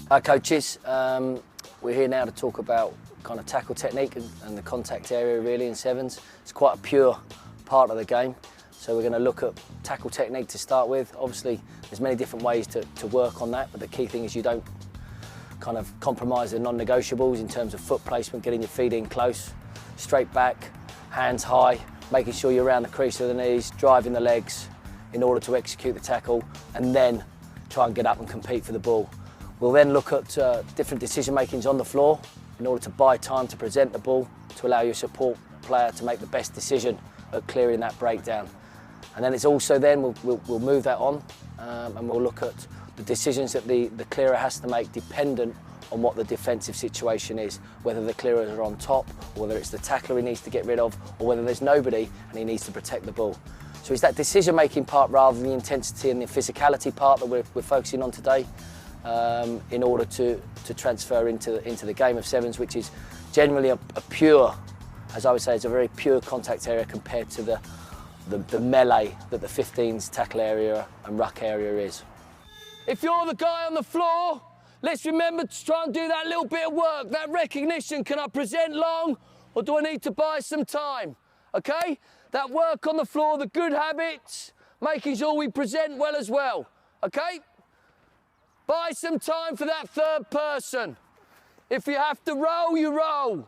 Hi coaches, we're here now to talk about kind of tackle technique and the contact area really in sevens. It's quite a pure part of the game, so we're going to look at tackle technique to start with. Obviously there's many different ways to work on that, but the key thing is you don't kind of compromise the non-negotiables in terms of foot placement, getting your feet in close, straight back, hands high, making sure you're around the crease of the knees, driving the legs in order to execute the tackle, and then try and get up and compete for the ball. We'll then look at different decision makings on the floor in order to buy time to present the ball to allow your support player to make the best decision at clearing that breakdown. And then it's also then we'll move that on and we'll look at the decisions that the clearer has to make dependent on what the defensive situation is, whether the clearers are on top, or whether it's the tackler he needs to get rid of, or whether there's nobody and he needs to protect the ball. So it's that decision making part rather than the intensity and the physicality part that we're focusing on today. In order to transfer into the game of sevens, which is generally a pure, as I would say, it's a very pure contact area compared to the melee that the 15's tackle area and ruck area is. If you're the guy on the floor, let's remember to try and do that little bit of work, that recognition. Can I present long or do I need to buy some time? Okay? That work on the floor, the good habits, making sure we present well as well. Okay? Buy some time for that third person. If you have to roll, you roll.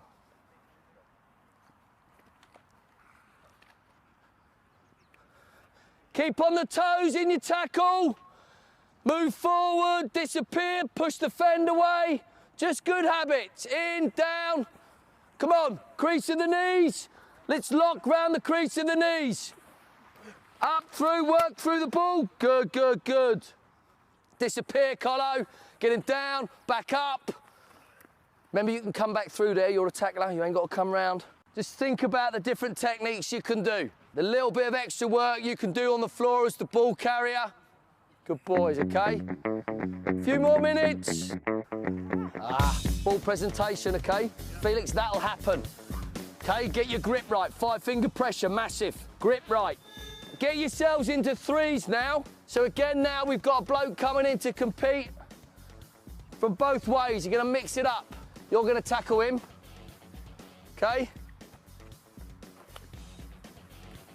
Keep on the toes in your tackle. Move forward, disappear, push the fend away. Just good habits. In, down. Come on, crease of the knees. Let's lock round the crease of the knees. Up through, work through the ball. Good, good, good. Disappear, Colo, getting down, back up. Remember, you can come back through there, you're a tackler, you ain't got to come round. Just think about the different techniques you can do. The little bit of extra work you can do on the floor as the ball carrier. Good boys, okay? A few more minutes. Ball presentation, okay? Felix, that'll happen. Okay, get your grip right, 5-finger pressure, massive. Grip right. Get yourselves into threes now. So again, now we've got a bloke coming in to compete from both ways. You're going to mix it up. You're going to tackle him. Okay?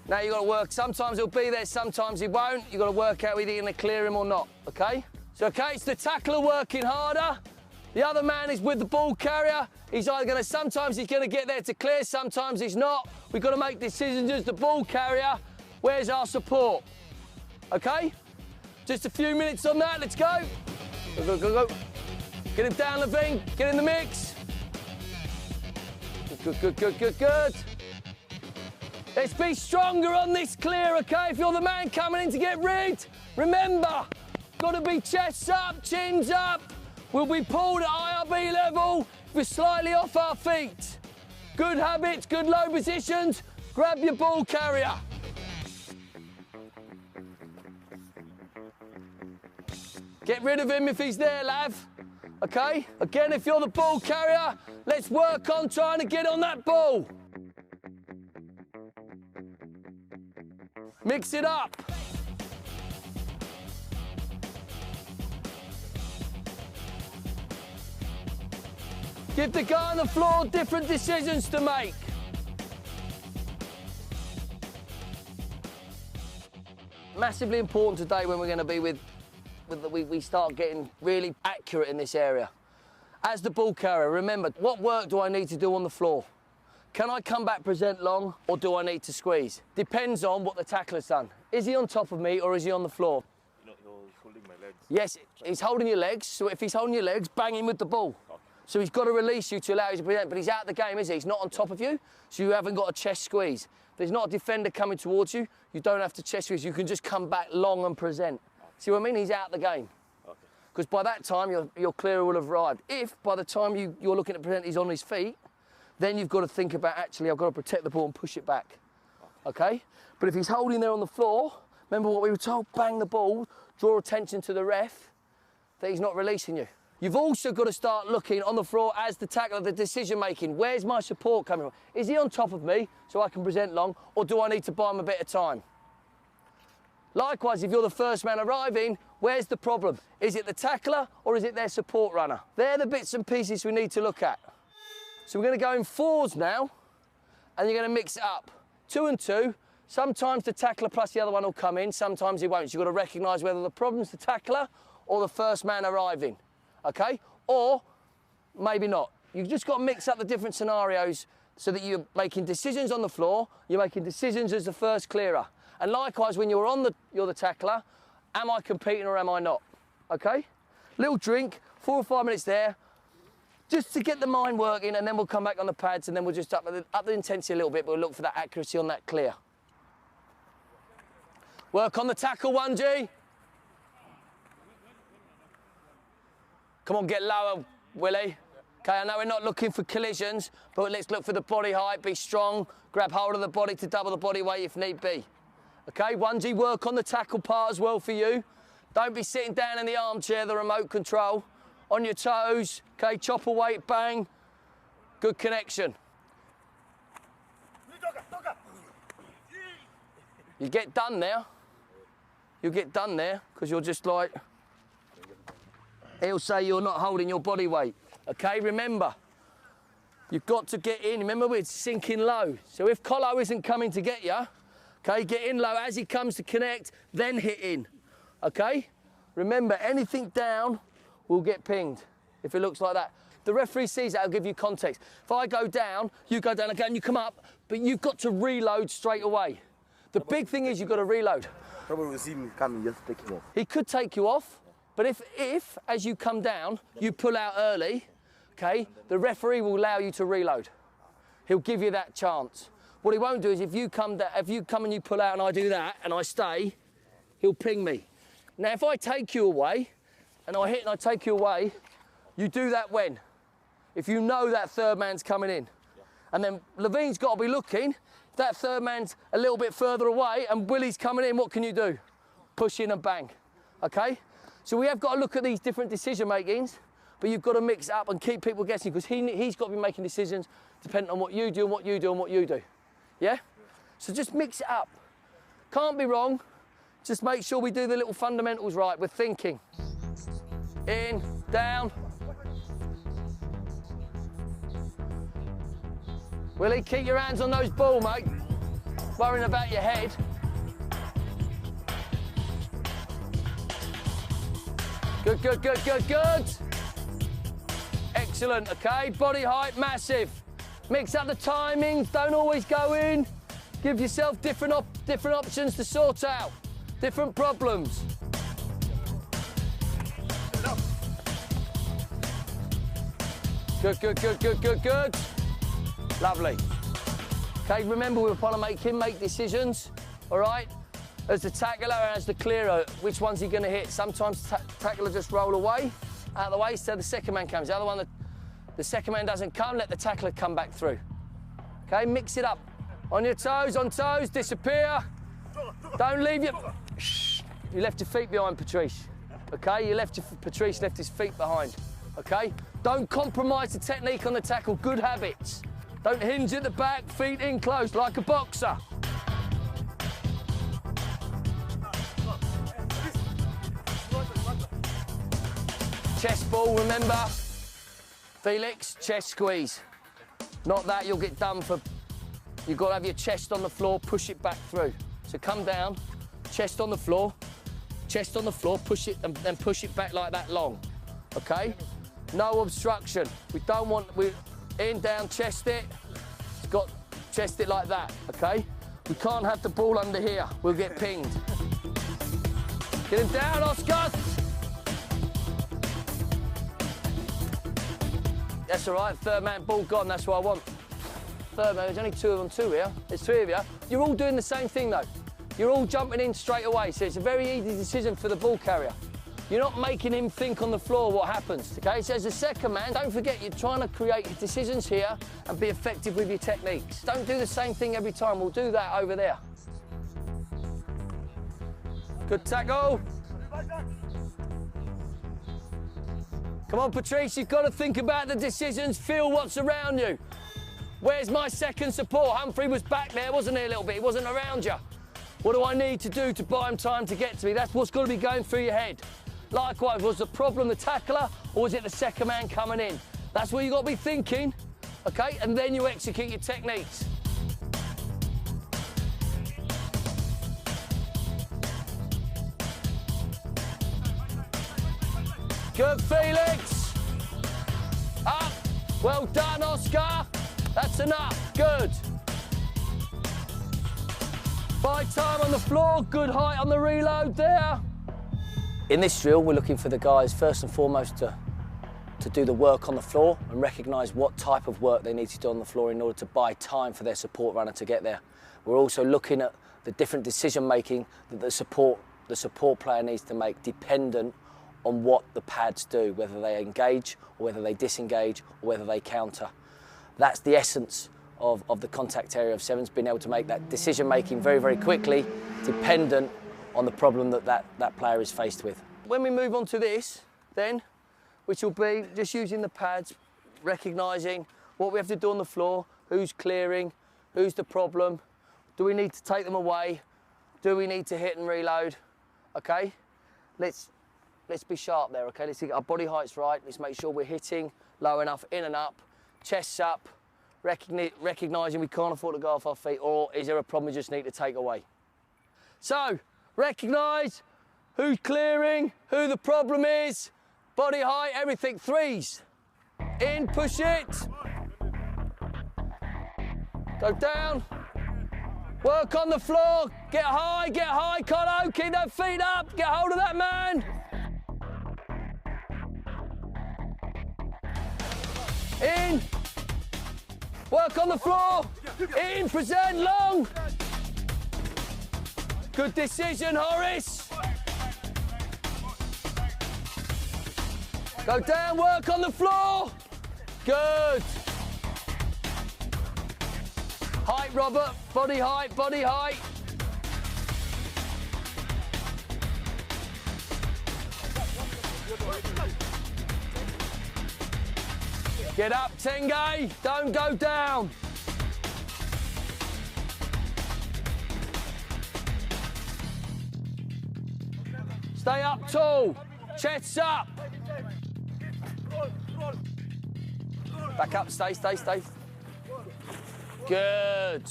Now you've got to work. Sometimes he'll be there, sometimes he won't. You've got to work out whether you're going to clear him or not. Okay? So, okay, it's the tackler working harder. The other man is with the ball carrier. He's either going to, sometimes he's going to get there to clear, sometimes he's not. We've got to make decisions as the ball carrier. Where's our support? Okay? Just a few minutes on that, let's go. Go, go, go, go. Get him down, Levine, get in the mix. Good, good, good, good, good. Let's be stronger on this clear, okay? If you're the man coming in to get rigged, remember, got to be chests up, chins up. We'll be pulled at IRB level if we're slightly off our feet. Good habits, good low positions. Grab your ball carrier. Get rid of him if he's there, Lav. Okay? Again, if you're the ball carrier, let's work on trying to get on that ball. Mix it up. Give the guy on the floor different decisions to make. Massively important today when we're going to be we start getting really accurate in this area. As the ball carrier, remember, what work do I need to do on the floor? Can I come back, present long, or do I need to squeeze? Depends on what the tackler's done. Is he on top of me, or is he on the floor? You're holding my legs. Yes, he's holding your legs, so if he's holding your legs, bang him with the ball. Okay. So he's got to release you to allow you to present, but he's out of the game, is he? He's not on top of you, so you haven't got a chest squeeze. There's not a defender coming towards you, you don't have to chest squeeze, you can just come back long and present. See what I mean? He's out of the game. Because by that time, your clearer will have arrived. If by the time you're looking at present, he's on his feet, then you've got to think about, actually, I've got to protect the ball and push it back. Okay? But if he's holding there on the floor, remember what we were told, bang the ball, draw attention to the ref, that he's not releasing you. You've also got to start looking on the floor as the tackler, the decision making. Where's my support coming from? Is he on top of me so I can present long, or do I need to buy him a bit of time? Likewise, if you're the first man arriving, where's the problem? Is it the tackler or is it their support runner? They're the bits and pieces we need to look at. So we're going to go in 4s now, and you're going to mix it up. 2 and 2. Sometimes the tackler plus the other one will come in, sometimes he won't. So you've got to recognise whether the problem's the tackler or the first man arriving, okay? Or maybe not. You've just got to mix up the different scenarios so that you're making decisions on the floor, you're making decisions as the first clearer. And likewise, when you're the tackler, am I competing or am I not? Okay? Little drink, 4 or 5 minutes there, just to get the mind working, and then we'll come back on the pads and then we'll just up the intensity a little bit, but we'll look for that accuracy on that clear. Work on the tackle, 1G. Come on, get lower, Willie. Okay, I know we're not looking for collisions, but let's look for the body height, be strong, grab hold of the body to double the body weight if need be. Okay, 1G, work on the tackle part as well for you. Don't be sitting down in the armchair, the remote control. On your toes, okay, chopper weight, bang. Good connection. You get done there. You'll get done there because you're just like, he'll say you're not holding your body weight. Okay, remember, you've got to get in. Remember, we're sinking low. So if Colo isn't coming to get you, okay, get in low as he comes to connect, then hit in. Okay? Remember, anything down will get pinged if it looks like that. The referee sees that, I'll give you context. If I go down, you go down again, you come up, but you've got to reload straight away. The big thing is you've got to reload. Probably will see me coming, just take him off. He could take you off, but if as you come down, you pull out early, okay, the referee will allow you to reload. He'll give you that chance. What he won't do is if you come and you pull out and I do that and I stay, he'll ping me. Now, if I take you away and I hit and I take you away, you do that when? If you know that third man's coming in. And then Levine's got to be looking. If that third man's a little bit further away and Willie's coming in, what can you do? Push in and bang, okay? So we have got to look at these different decision makings, but you've got to mix it up and keep people guessing because he's got to be making decisions depending on what you do and what you do and what you do. Yeah? So just mix it up. Can't be wrong. Just make sure we do the little fundamentals right. We're thinking. In, down. Willie, keep your hands on those balls, mate. Worrying about your head. Good, good, good, good, good. Excellent, okay. Body height, massive. Mix up the timings, don't always go in. Give yourself different options to sort out. Different problems. Good, good, good, good, good, good. Lovely. Okay, remember we want to make him make decisions, all right? As the tackler and as the clearer, which one's he going to hit? Sometimes tackler just roll away, out of the way, so the second man comes. The other one, the second man doesn't come, let the tackler come back through. Okay, mix it up. On your toes, disappear. Don't leave your... Shh. You left your feet behind, Patrice. Okay, Patrice left his feet behind. Okay? Don't compromise the technique on the tackle, good habits. Don't hinge at the back, feet in close like a boxer. Chest ball, remember? Felix, chest squeeze. Not that, you'll get done for... You've got to have your chest on the floor, push it back through. So come down, chest on the floor, push it and then push it back like that long, okay? No obstruction. We don't want, in, down, chest it. It's got chest it like that, okay? We can't have the ball under here. We'll get pinged. Get him down, Oscar. That's all right, third man, ball gone, that's what I want. Third man, there's only 2 on 2 here. There's 3 of you. You're all doing the same thing though. You're all jumping in straight away, so it's a very easy decision for the ball carrier. You're not making him think on the floor what happens, okay? So as a second man, don't forget you're trying to create decisions here and be effective with your techniques. Don't do the same thing every time. We'll do that over there. Good tackle. Come on, Patrice, you've got to think about the decisions, feel what's around you. Where's my second support? Humphrey was back there, wasn't he, a little bit? He wasn't around you. What do I need to do to buy him time to get to me? That's what's got to be going through your head. Likewise, was the problem the tackler or was it the second man coming in? That's what you've got to be thinking, okay? And then you execute your techniques. Good, Felix. Up. Well done, Oscar. That's enough. Good. Buy time on the floor. Good height on the reload there. In this drill, we're looking for the guys, first and foremost, to do the work on the floor and recognise what type of work they need to do on the floor in order to buy time for their support runner to get there. We're also looking at the different decision-making that the support player needs to make dependent on what the pads do, whether they engage or whether they disengage or whether they counter. That's the essence of the contact area of 7's, being able to make that decision making very, very quickly, dependent on the problem that player is faced with. When we move on to this, then, which will be just using the pads, recognising what we have to do on the floor, who's clearing, who's the problem, do we need to take them away, do we need to hit and reload, okay? Let's be sharp there, okay? Let's get our body heights right. Let's make sure we're hitting low enough, in and up, chests up, recognising we can't afford to go off our feet, or is there a problem we just need to take away? So, recognise who's clearing, who the problem is, body height, everything. Threes. In, push it. Go down. Work on the floor. Get high, Colo. Keep those feet up. Get hold of that man. In. Work on the floor. In, present, long. Good decision, Horace. Go down, work on the floor. Good. Height, Robert. Body height, body height. Get up, Tenge. Don't go down. Stay up tall. Chests up. Back up, stay. Good.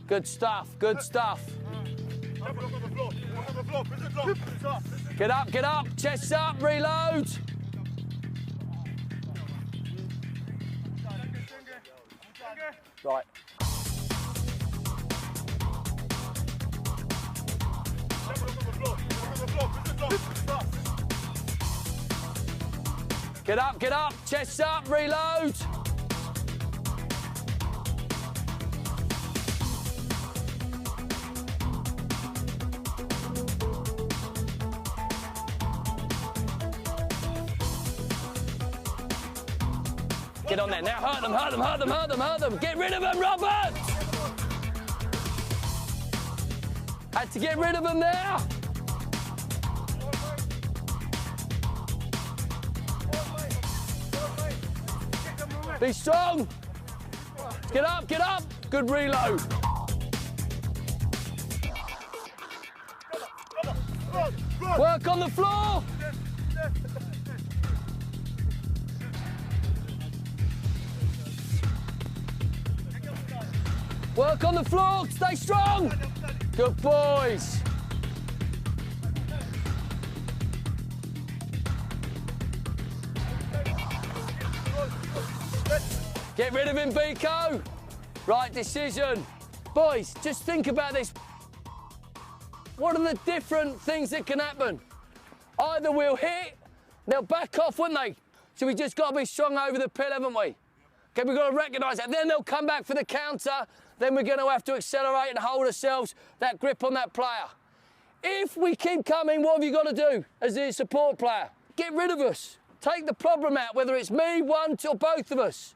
Good stuff, good stuff. Get up, chests up, reload. Right. Get up, chests up, reload. Get on there now, hurt them. Get rid of them, Robert! Had to get rid of them there. Be strong. Get up. Good reload. Work on the floor. Work on the floor, stay strong. Good boys. Get rid of him, Biko. Right decision. Boys, just think about this. What are the different things that can happen? Either we'll hit, they'll back off, wouldn't they? So we just got to be strong over the pill, haven't we? Okay, we've got to recognise that. Then they'll come back for the counter. Then we're going to have to accelerate and hold ourselves, that grip on that player. If we keep coming, what have you got to do as the support player? Get rid of us. Take the problem out, whether it's me, one, or both of us.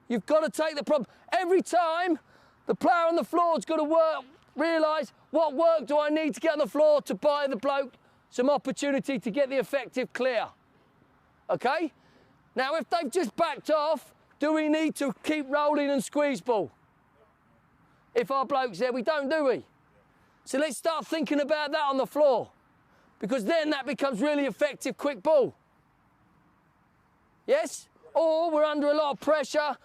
You've got to take the problem. Every time, the player on the floor's got to realise what work do I need to get on the floor to buy the bloke some opportunity to get the effective clear. Okay? Now, if they've just backed off, do we need to keep rolling and squeeze ball? If our bloke's there, we don't, do we? So let's start thinking about that on the floor, because then that becomes really effective quick ball. Yes? Or we're under a lot of pressure.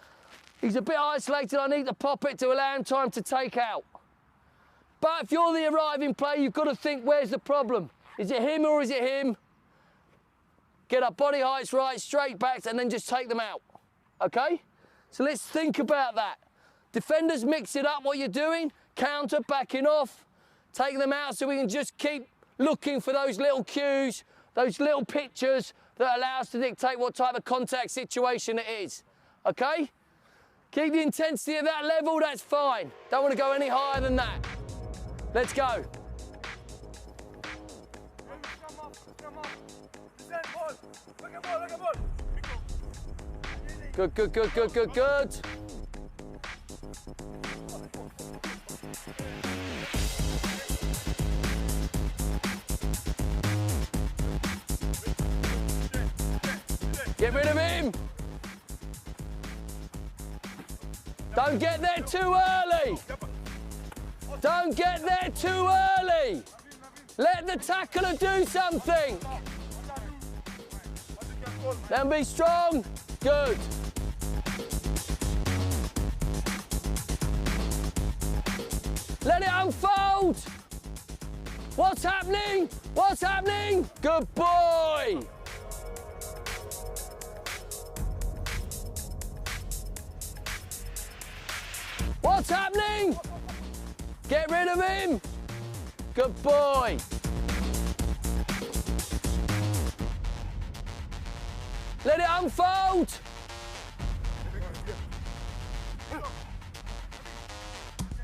He's a bit isolated. I need to pop it to allow him time to take out. But if you're the arriving player, you've got to think, where's the problem? Is it him or is it him? Get our body heights right, straight backs, and then just take them out. Okay? So let's think about that. Defenders, mix it up what you're doing. Counter, backing off. Take them out so we can just keep looking for those little cues, those little pictures that allow us to dictate what type of contact situation it is. Okay? Keep the intensity at that level, that's fine. Don't want to go any higher than that. Let's go. Good, good, good, good, good, good. Get rid of him. Don't get there too early. Don't get there too early. Let the tackler do something. Then be strong. Good. Let it unfold. What's happening? What's happening? Good boy. What's happening? Get rid of him. Good boy. Let it unfold.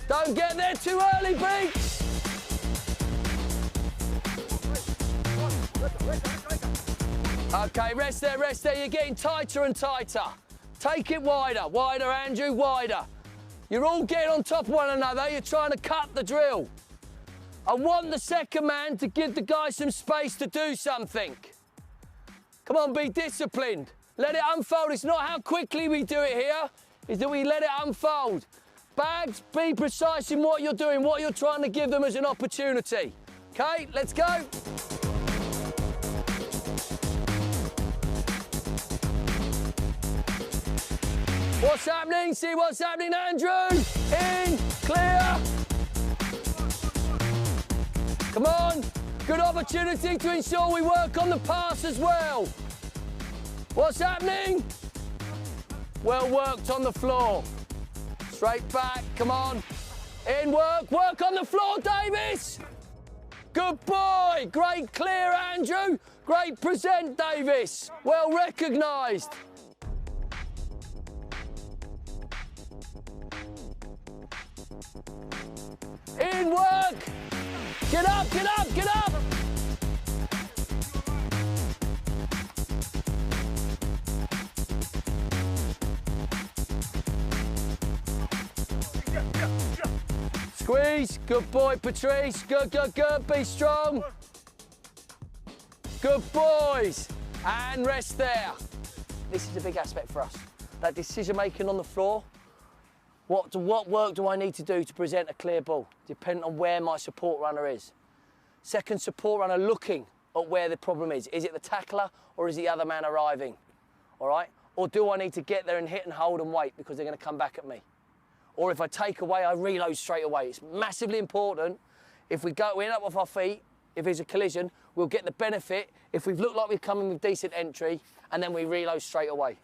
Don't get there too early, Beaks. Okay, rest there, rest there. You're getting tighter and tighter. Take it wider. Wider, Andrew, wider. You're all getting on top of one another. You're trying to cut the drill. I want the second man to give the guy some space to do something. Come on, be disciplined. Let it unfold. It's not how quickly we do it here, it's that we let it unfold. Bags, be precise in what you're doing, what you're trying to give them as an opportunity. Okay, let's go. What's happening? See what's happening, Andrew? In, clear. Come on. Good opportunity to ensure we work on the pass as well. What's happening? Well worked on the floor. Straight back, come on. In work, work on the floor, Davis. Good boy. Great clear, Andrew. Great present, Davis. Well recognised. In work. Get up, get up, get up. Squeeze. Good boy, Patrice. Good, good, good. Be strong. Good boys. And rest there. This is a big aspect for us. That decision making on the floor. What work do I need to do to present a clear ball, depending on where my support runner is? Second support runner looking at where the problem is. Is it the tackler or is the other man arriving? All right? Or do I need to get there and hit and hold and wait because they're going to come back at me? Or if I take away, I reload straight away. It's massively important. If we end up off our feet, if there's a collision, we'll get the benefit if we've looked like we're coming with decent entry and then we reload straight away.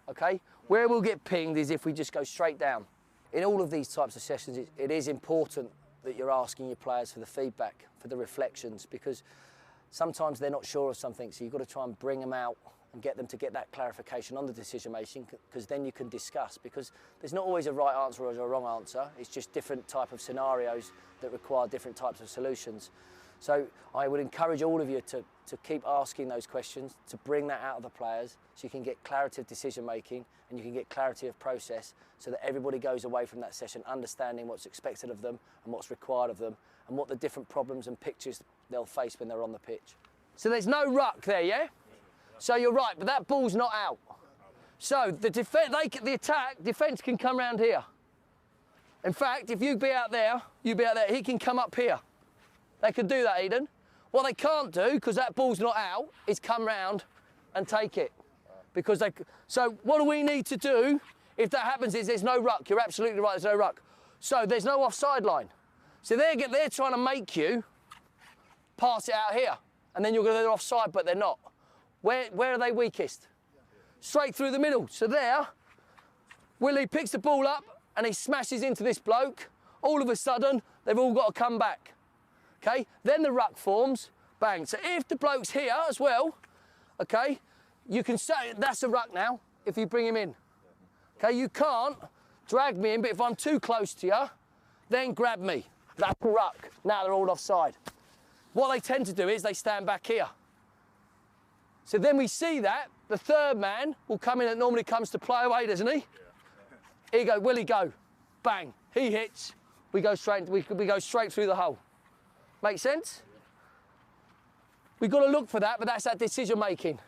Okay? Where we'll get pinged is if we just go straight down. In all of these types of sessions, it is important that you're asking your players for the feedback, for the reflections, because sometimes they're not sure of something, so you've got to try and bring them out and get them to get that clarification on the decision making, because then you can discuss, because there's not always a right answer or a wrong answer, it's just different type of scenarios that require different types of solutions. So I would encourage all of you to keep asking those questions, to bring that out of the players so you can get clarity of decision making and you can get clarity of process so that everybody goes away from that session understanding what's expected of them and what's required of them and what the different problems and pictures they'll face when they're on the pitch. So there's no ruck there, yeah? So you're right, but that ball's not out. So the defence can come round here. In fact, if you be out there, he can come up here. They can do that, Eden. What they can't do, because that ball's not out, is come round and take it. Because so what do we need to do if that happens is there's no ruck. You're absolutely right, there's no ruck. So there's no offside line. So they're trying to make you pass it out here. And then you're going to go offside, but they're not. Where are they weakest? Straight through the middle. So there, Willie picks the ball up and he smashes into this bloke. All of a sudden, they've all got to come back. Okay? Then the ruck forms, bang. So if the bloke's here as well, okay, you can say that's a ruck now if you bring him in. Okay, you can't drag me in, but if I'm too close to you, then grab me. That's a ruck. Now they're all offside. What they tend to do is they stand back here. So then we see that the third man will come in and normally comes to play away, doesn't he? Here you go, Willie, go. Bang. He hits. We go straight through the hole. Make sense? We've got to look for that, but that's that decision making.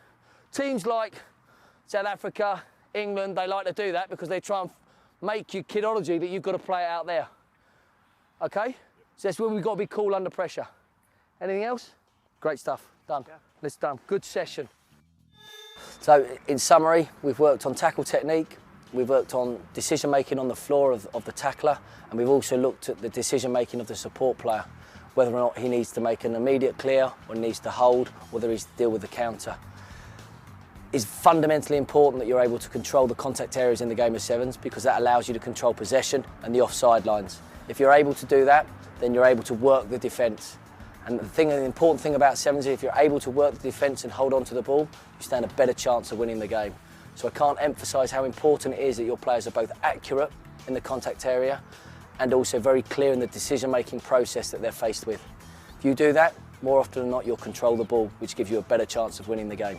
Teams like South Africa, England, they like to do that because they try and make you kidology that you've got to play it out there. Okay? So that's where we've got to be cool under pressure. Anything else? Great stuff. Done. Yeah. Let's done. Good session. So in summary, we've worked on tackle technique, we've worked on decision making on the floor of the tackler, and we've also looked at the decision making of the support player, whether or not he needs to make an immediate clear, or needs to hold, whether he's to deal with the counter. It's fundamentally important that you're able to control the contact areas in the game of sevens because that allows you to control possession and the offside lines. If you're able to do that, then you're able to work the defence. And the important thing about sevens is if you're able to work the defence and hold on to the ball, you stand a better chance of winning the game. So I can't emphasise how important it is that your players are both accurate in the contact area and also very clear in the decision-making process that they're faced with. If you do that, more often than not, you'll control the ball, which gives you a better chance of winning the game.